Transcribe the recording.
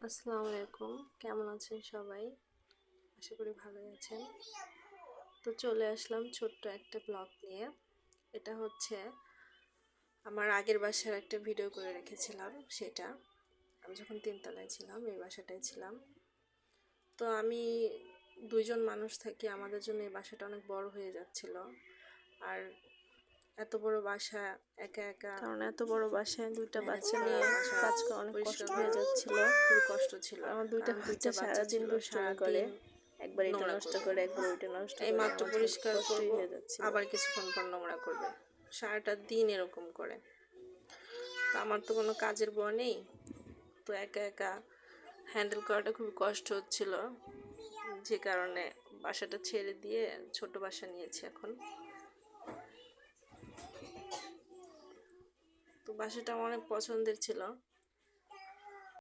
আসসালামু আলাইকুম, কেমন আছেন সবাই? আশা করি ভালোই আছেন। তো চলে আসলাম ছোট্ট একটা ব্লগ নিয়ে। এটা হচ্ছে আমার আগের বাসার একটা ভিডিও করে রেখেছিলাম। সেটা আমি যখন তিনতলায় ছিলাম, এই বাসাটায় ছিলাম। তো আমি দুইজন মানুষ থাকি, আমাদের জন্য এই বাসাটা অনেক বড় হয়ে যাচ্ছিল। আর এত বড় বাসা একা একা, কারণ এত বড় বাসায় দুইটা ম্যানেজ বাচ্চা করা, নিয়ে বাসা কাজ করা অনেক পরিষ্কার কষ্ট হয়ে করা যাচ্ছিল। খুবই কষ্ট ছিল। আমার দুইটা কারণ বাচ্চা দুইটা বাচ্চা সারাদিন ছিল, দুষ্টুমি করে, সারাদিন একবার এটা নোংরা নষ্ট করবে। করে একবার ওইটা নষ্ট এই করে, মাত্র আমার জন্য খুব পরিষ্কার কষ্টই করব, হয়ে যাচ্ছিল। আবার কিছুক্ষণ পর নোংরা করবে, সারাটা দিন এরকম করে। তো আমার তো কোনো কাজের বউ নেই, তো একা একা হ্যান্ডেল করাটা খুব কষ্ট হচ্ছিল। যে কারণে বাসাটা ছেড়ে দিয়ে ছোট বাসা নিয়েছি এখন। তো বাসাটা আমার অনেক পছন্দের ছিল,